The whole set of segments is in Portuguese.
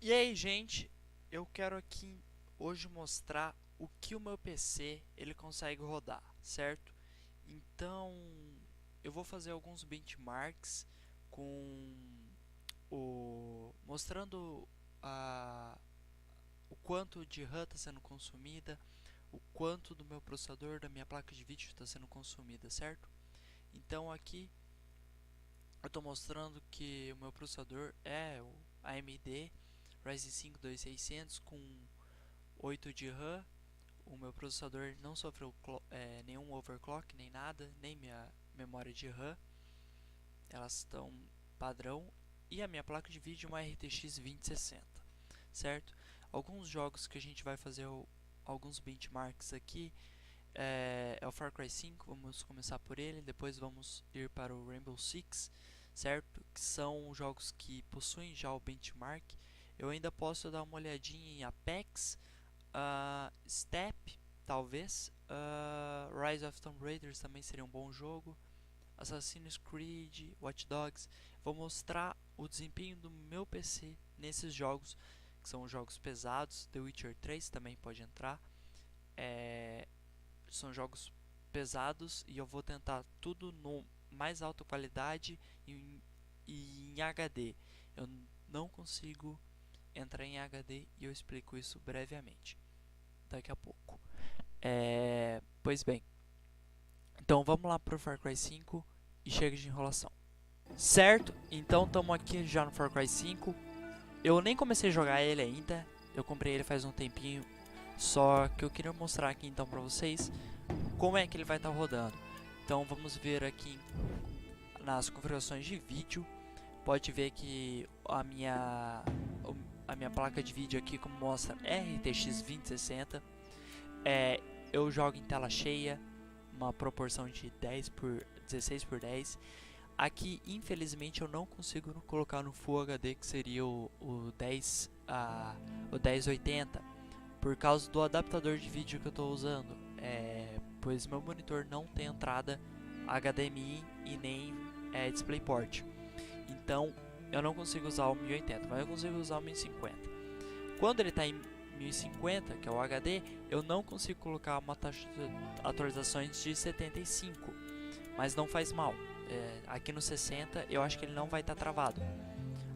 E aí, gente, eu quero aqui hoje mostrar o que o meu PC ele consegue rodar, certo? Então, eu vou fazer alguns benchmarks com mostrando a o quanto de RAM está sendo consumida, o quanto do meu processador, da minha placa de vídeo está sendo consumida, certo? Então aqui eu estou mostrando que o meu processador é o AMD Ryzen 5 2600 com 8 de RAM. O meu processador não sofreu nenhum overclock, nem nada, nem minha memória de RAM. Elas estão padrão. E a minha placa de vídeo é uma RTX 2060, certo? Alguns jogos que a gente vai fazer alguns benchmarks aqui é o Far Cry 5, vamos começar por ele, depois vamos ir para o Rainbow Six, certo? Que são jogos que possuem já o benchmark. Eu ainda posso dar uma olhadinha em Apex, Step, talvez, Rise of Tomb Raider também seria um bom jogo, Assassin's Creed, Watch Dogs. Vou mostrar o desempenho do meu PC nesses jogos, que são jogos pesados. The Witcher 3 também pode entrar. São jogos pesados e eu vou tentar tudo no mais alta qualidade e em HD. Eu não consigo entrar em HD e eu explico isso brevemente daqui a pouco. Pois bem, então vamos lá para o Far Cry 5 e chega de enrolação. Certo, então estamos aqui já no Far Cry 5. Eu nem comecei a jogar ele ainda, eu comprei ele faz um tempinho. Só que eu queria mostrar aqui então para vocês como é que ele vai estar rodando. Então vamos ver aqui nas configurações de vídeo. Pode ver que a minha placa de vídeo aqui, como mostra, é RTX 2060. Eu jogo em tela cheia, uma proporção de 16 por 10. Aqui, infelizmente, eu não consigo colocar no Full HD, que seria o 1080, por causa do adaptador de vídeo que eu estou usando. Pois meu monitor não tem entrada HDMI e nem DisplayPort. Então eu não consigo usar o 1080, mas eu consigo usar o 1050. Quando ele está em 1050, que é o HD, eu não consigo colocar uma taxa de atualizações de 75, mas não faz mal. Aqui no 60 eu acho que ele não vai estar travado.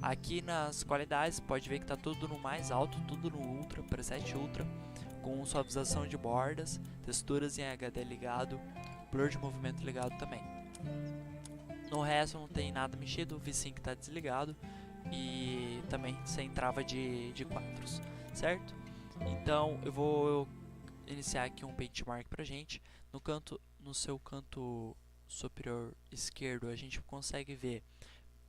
Aqui nas qualidades pode ver que está tudo no mais alto, tudo no Ultra, preset Ultra, com suavização de bordas, texturas em HD ligado, blur de movimento ligado também. No resto não tem nada mexido, o V-Sync está desligado e também sem trava de quadros, certo? Então eu vou iniciar aqui um benchmark pra gente. No seu canto superior esquerdo a gente consegue ver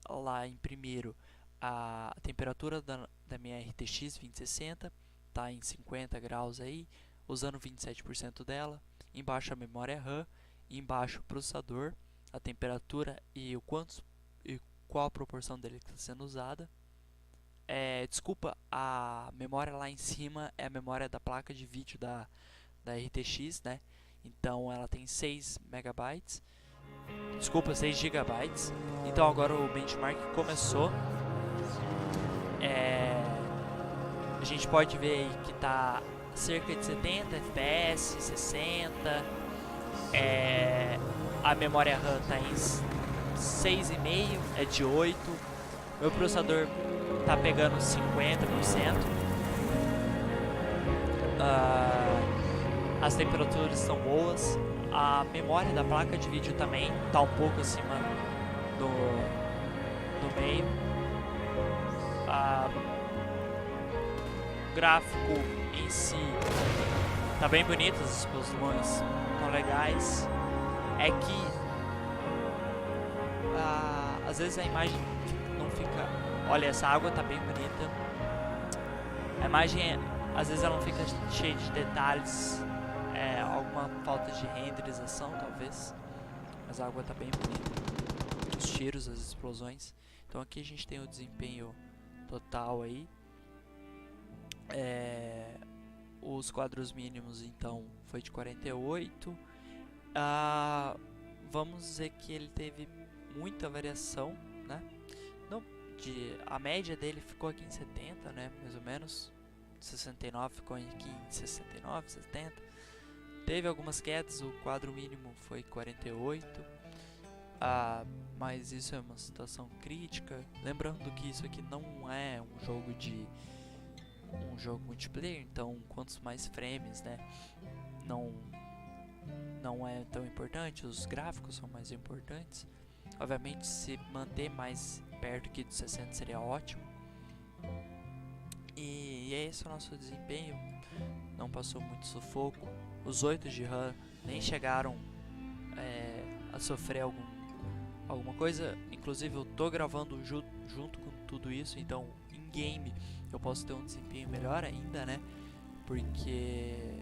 lá em primeiro a temperatura da minha RTX 2060, tá em 50 graus aí, usando 27% dela. Embaixo a memória RAM, embaixo o processador, a temperatura e qual a proporção dele que está sendo usada. Desculpa, a memória lá em cima é a memória da placa de vídeo da RTX, né? Então ela tem 6 megabytes, desculpa, 6 gigabytes. Então agora o benchmark começou. A gente pode ver aí que está cerca de 70 FPS, 60. A memória RAM está em 6,5, é de 8. Meu processador está pegando 50%. As temperaturas estão boas. A memória da placa de vídeo também está um pouco acima do meio. O gráfico em si tá bem bonito, as explosões estão legais. É que às vezes a imagem não fica. Olha, essa água tá bem bonita. A imagem às vezes ela não fica cheia de detalhes. Alguma falta de renderização talvez. Mas a água tá bem bonita. Os tiros, as explosões. Então aqui a gente tem o desempenho total aí. Os quadros mínimos então foi de 48. Vamos dizer que ele teve muita variação, né? A média dele ficou aqui em 70, né? Mais menos. 69 ficou aqui em 69, 70. Teve algumas quedas, o quadro mínimo foi 48. Mas isso é uma situação crítica. Lembrando que isso aqui não é um jogo multiplayer, então quantos mais frames, né? Não é tão importante, os gráficos são mais importantes. Obviamente, se manter mais perto aqui dos 60 seria ótimo. E é esse o nosso desempenho. Não passou muito sufoco. Os 8 de RAM nem chegaram a sofrer alguma coisa. Inclusive, eu tô gravando junto com tudo isso, então em game eu posso ter um desempenho melhor ainda, né? Porque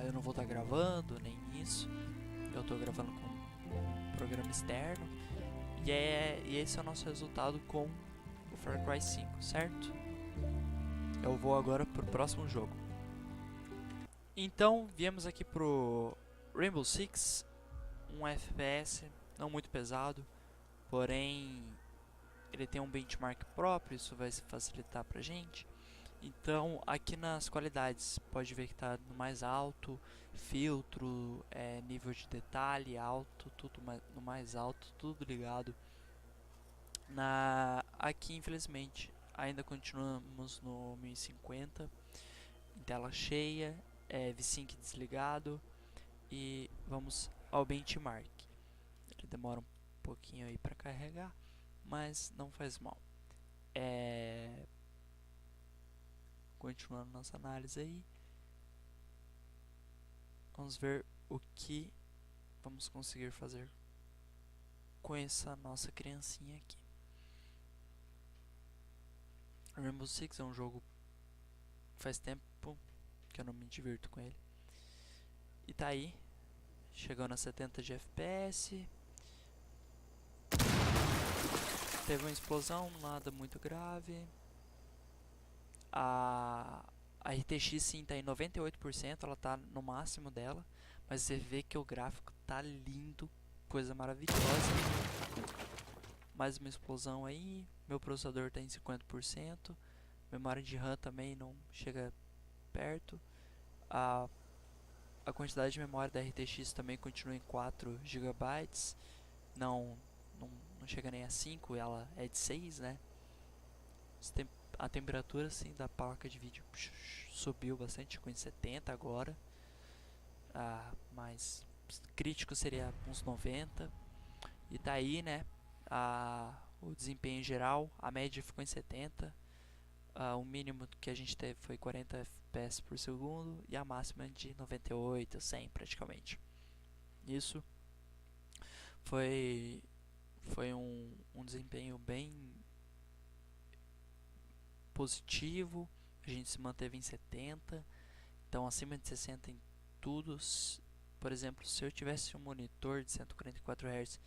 eu não vou estar gravando nem isso. Eu tô gravando com um programa externo. E esse é o nosso resultado com o Far Cry 5, certo? Eu vou agora pro próximo jogo. Então, viemos aqui pro Rainbow Six, um FPS não muito pesado, porém ele tem um benchmark próprio, isso vai facilitar pra gente. Então, aqui nas qualidades, pode ver que está no mais alto, filtro, nível de detalhe alto, tudo no mais alto, tudo ligado. Aqui, infelizmente, ainda continuamos no 1050, em tela cheia, V-Sync desligado, e vamos ao benchmark. Ele demora um pouquinho aí para carregar, mas não faz mal. Continuando nossa análise aí, vamos ver o que vamos conseguir fazer com essa nossa criancinha aqui. Rainbow Six é um jogo que faz tempo que eu não me divirto com ele. E tá aí, chegando a 70 de FPS. Teve uma explosão, nada muito grave. A RTX sim tá em 98%, ela tá no máximo dela. Mas você vê que o gráfico tá lindo, coisa maravilhosa. Mais uma explosão aí, meu processador tá em 50%. Memória de RAM também não chega perto. A quantidade de memória da RTX também continua em 4 GB. Não chega nem a 5, ela é de 6, né? A temperatura sim da placa de vídeo subiu bastante, ficou em 70 agora. Mas crítico seria uns 90. E tá aí, né? O desempenho geral, a média ficou em 70. O mínimo que a gente teve foi 40 FPS por segundo e a máxima de 98, 100 praticamente. Isso foi um desempenho bem positivo. A gente se manteve em 70, então acima de 60 em tudo. Por exemplo, se eu tivesse um monitor de 144 Hz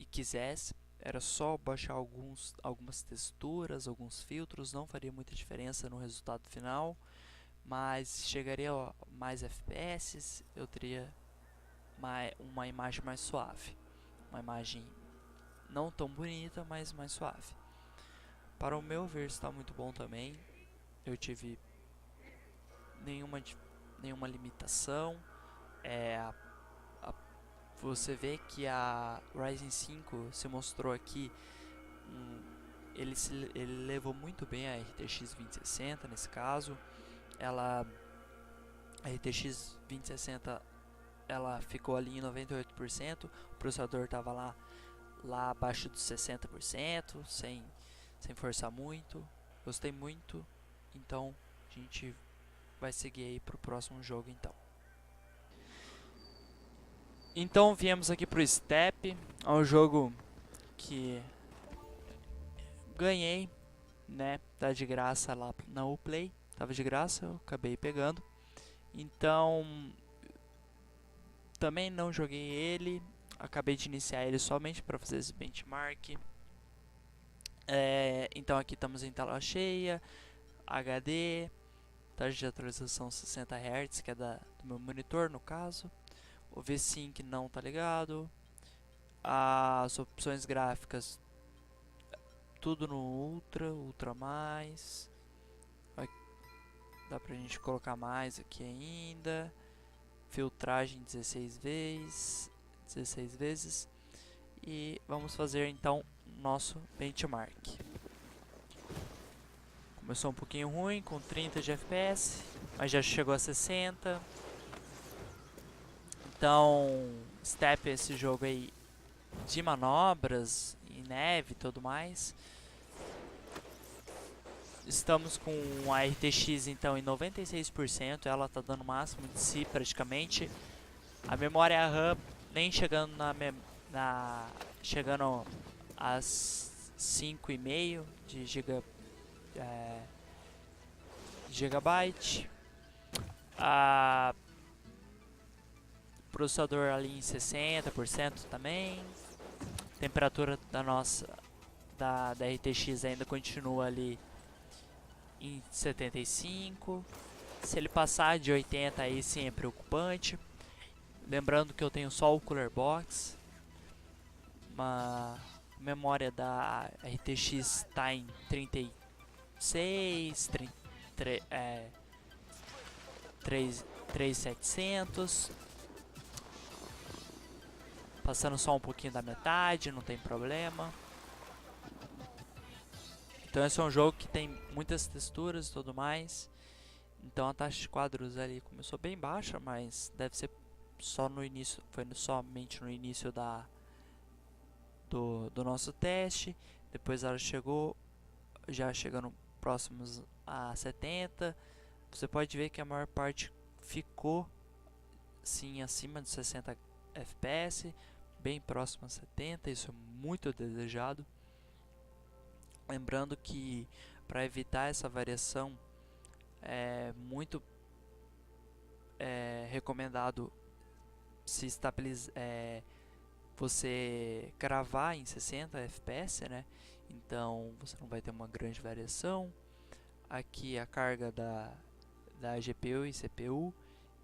e quisesse, era só baixar algumas texturas, alguns filtros, não faria muita diferença no resultado final, mas chegaria a mais FPS, eu teria uma imagem mais suave, uma imagem não tão bonita, mas mais suave. Para o meu ver, está muito bom também. Eu tive nenhuma limitação. Você vê que a Ryzen 5 se mostrou aqui, ele levou muito bem a RTX 2060 nesse caso. A RTX 2060 ela ficou ali em 98%, o processador estava lá abaixo dos 60%, sem forçar muito. Gostei muito, então a gente vai seguir aí pro próximo jogo então viemos aqui pro Step, é um jogo que ganhei, né, tá de graça lá na Uplay, tava de graça, eu acabei pegando. Então também não joguei ele, acabei de iniciar ele somente para fazer esse benchmark. Então aqui estamos em tela cheia, HD, taxa de atualização 60 Hz, que é do meu monitor no caso. O V-Sync não tá ligado. As opções gráficas tudo no Ultra mais. Dá pra gente colocar mais aqui ainda. Filtragem 16 vezes. E vamos fazer então nosso benchmark. Começou um pouquinho ruim, com 30 de FPS, mas já chegou a 60. Então, Step é esse jogo aí de manobras, em neve e tudo mais. Estamos com a RTX então em 96%, ela tá dando o máximo de si praticamente. A memória RAM nem chegando chegando às 5,5 de gigabyte. A processador ali em 60% também. Temperatura da RTX ainda continua ali em 75. Se ele passar de 80 aí sim é preocupante. Lembrando que eu tenho só o Cooler Box. Uma memória da RTX está em 36, 3700. Passando só um pouquinho da metade, não tem problema. Então esse é um jogo que tem muitas texturas e tudo mais. Então a taxa de quadros ali começou bem baixa, mas deve ser só no início, foi somente no início do nosso teste. Depois ela chegou, já chegando próximos a 70. Você pode ver que a maior parte ficou sim acima de 60 FPS, bem próximo a 70, isso é muito desejado. Lembrando que para evitar essa variação é muito recomendado se estabilizar, você gravar em 60 FPS, né? Então você não vai ter uma grande variação. Aqui a carga da GPU e CPU,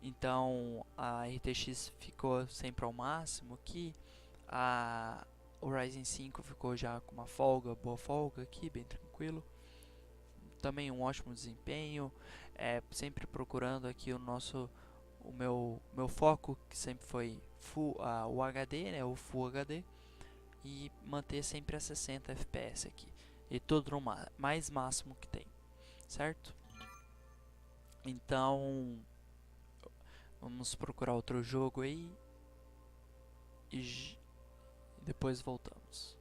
então a RTX ficou sempre ao máximo aqui. O Ryzen 5 ficou já com uma boa folga aqui, bem tranquilo. Também um ótimo desempenho, sempre procurando aqui o meu foco, que sempre foi o HD, né, o Full HD, e manter sempre a 60 FPS aqui, e tudo no mais máximo que tem, certo? Então vamos procurar outro jogo aí e depois voltamos.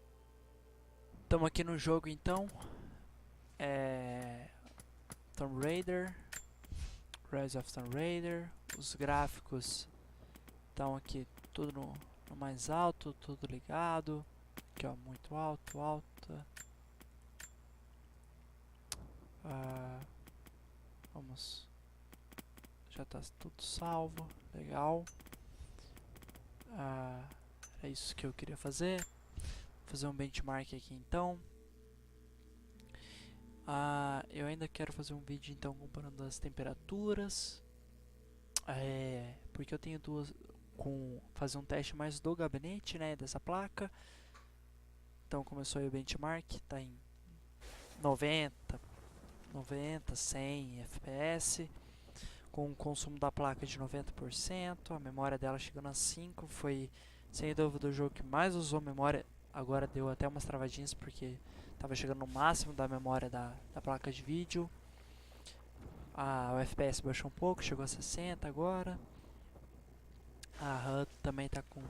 Estamos aqui no jogo então, Tomb Raider, Rise of Tomb Raider. Os gráficos estão aqui tudo no mais alto, tudo ligado. Aqui ó, muito alta. Vamos, já está tudo salvo, legal. É isso que eu queria fazer. Vou fazer um benchmark aqui então. Eu ainda quero fazer um vídeo então comparando as temperaturas, porque eu tenho fazer um teste mais do gabinete, né, dessa placa. Então começou aí o benchmark, está em 90, 100 FPS, com o consumo da placa de 90%, a memória dela chegando a 5, foi sem dúvida o jogo que mais usou memória. Agora deu até umas travadinhas porque estava chegando no máximo da memória da placa de vídeo. O FPS baixou um pouco, chegou a 60 agora. A RAM também tá com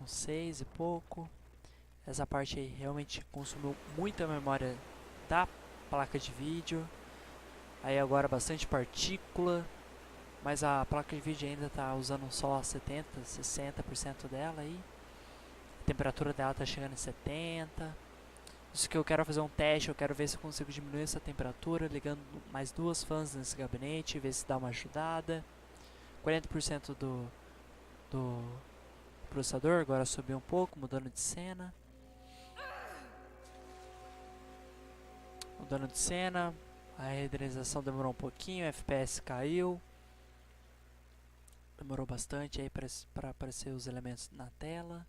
6 e pouco. Essa parte aí realmente consumiu muita memória da placa de vídeo. Aí agora bastante partícula, mas a placa de vídeo ainda está usando só 60% dela aí. A temperatura dela está chegando em 70. Isso que eu quero fazer um teste, eu quero ver se eu consigo diminuir essa temperatura, ligando mais 2 fãs nesse gabinete, ver se dá uma ajudada. 40% do processador, agora subiu um pouco, mudando de cena. A renderização demorou um pouquinho, o FPS caiu. Demorou bastante aí para aparecer os elementos na tela.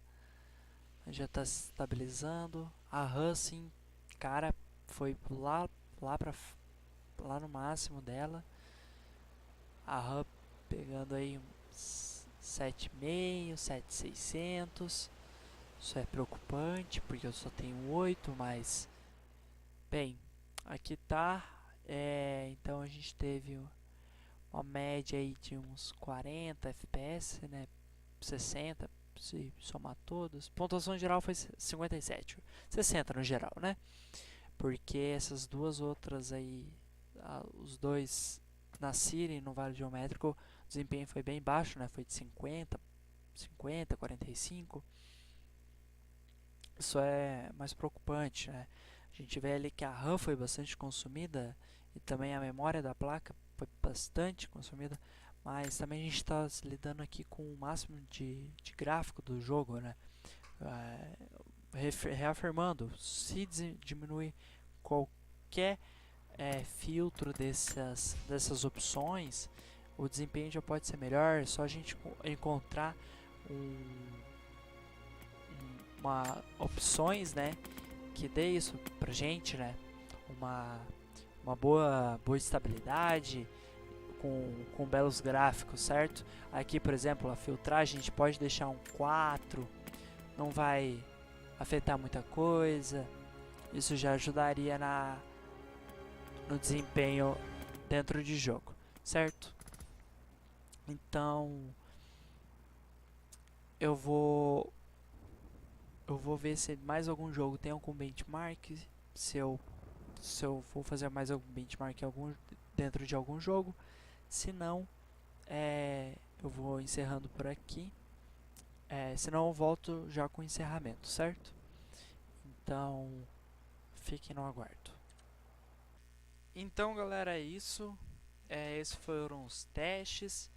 Já está se estabilizando. A RAM sim cara foi lá no máximo dela. A RAM pegando aí uns 7,5, 7,600. Isso é preocupante porque eu só tenho 8, mas bem, aqui tá. Então a gente teve uma média aí de uns 40 FPS, né? 60 se somar todos. Pontuação geral foi 57, 60 no geral, né? Porque essas duas outras aí, os dois na Siri e no Vale Geométrico, o desempenho foi bem baixo, né? Foi de 50, 45. Isso é mais preocupante, né? A gente vê ali que a RAM foi bastante consumida e também a memória da placa foi bastante consumida, mas também a gente está lidando aqui com o máximo de gráfico do jogo, né? Reafirmando, se diminui qualquer filtro dessas opções, o desempenho já pode ser melhor. É só a gente encontrar opções, né, que dê isso pra gente, né, uma boa estabilidade com belos gráficos, certo? Aqui, por exemplo, a filtragem a gente pode deixar um 4, não vai afetar muita coisa. Isso já ajudaria no desempenho dentro de jogo, certo? Então eu vou ver se mais algum jogo tem algum benchmark, se eu vou fazer mais algum benchmark dentro de algum jogo. Se não, eu vou encerrando por aqui. Se não, eu volto já com o encerramento, certo? Então, fiquem no aguardo. Então, galera, é isso. Esses foram os testes.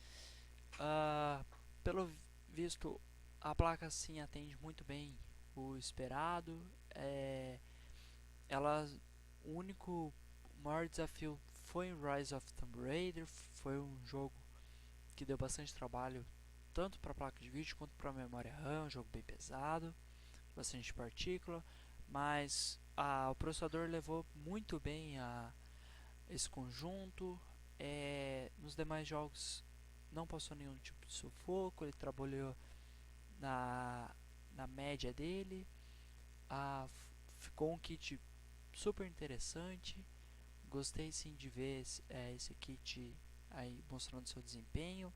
Pelo visto, a placa sim atende muito bem o esperado. O maior desafio foi em Rise of Tomb Raider. Foi um jogo que deu bastante trabalho, tanto para a placa de vídeo quanto para a memória RAM. Um jogo bem pesado, bastante partícula, mas o processador levou muito bem esse conjunto. Nos demais jogos não passou nenhum tipo de sufoco, ele trabalhou na média dele. Ficou um kit super interessante. Gostei sim de ver esse kit aí mostrando seu desempenho.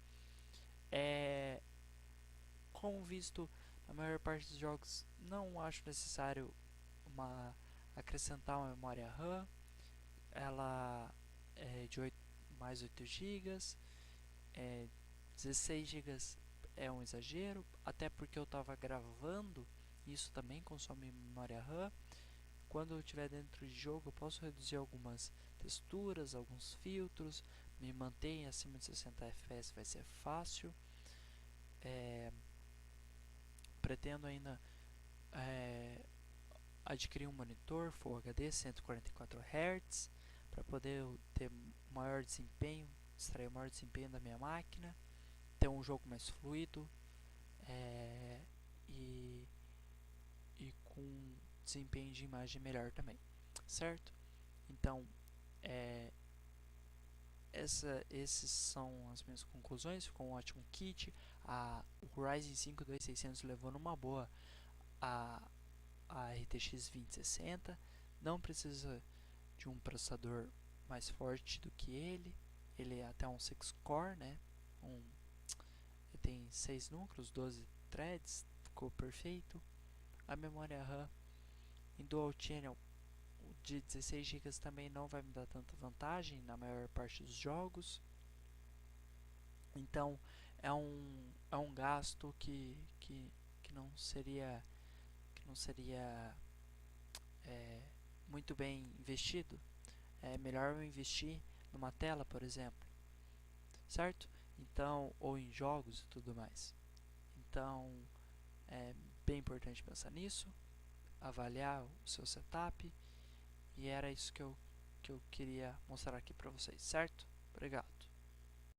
Como visto, na maior parte dos jogos não acho necessário acrescentar uma memória RAM. Ela é de mais 8 GB, 16 GB é um exagero, até porque eu estava gravando, isso também consome memória RAM. Quando eu estiver dentro de jogo, eu posso reduzir algumas texturas, alguns filtros, me manter acima de 60 FPS vai ser fácil. Pretendo ainda adquirir um monitor Full HD 144 Hz para poder ter maior desempenho, extrair o maior desempenho da minha máquina, ter um jogo mais fluido e com desempenho de imagem melhor também, certo? Então, esses são as minhas conclusões. Ficou um ótimo kit. O Ryzen 5 2600 levou numa boa a RTX 2060. Não precisa de um processador mais forte do que ele. Ele é até um 6-core, né? Ele tem 6 núcleos, 12 threads, ficou perfeito. A memória RAM em Dual Channel de 16 GB também não vai me dar tanta vantagem na maior parte dos jogos. Então é um gasto que não seria muito bem investido. É melhor eu investir numa tela, por exemplo, certo? Então, ou em jogos e tudo mais. Então é bem importante pensar nisso, avaliar o seu setup, e era isso que eu queria mostrar aqui para vocês, certo? Obrigado.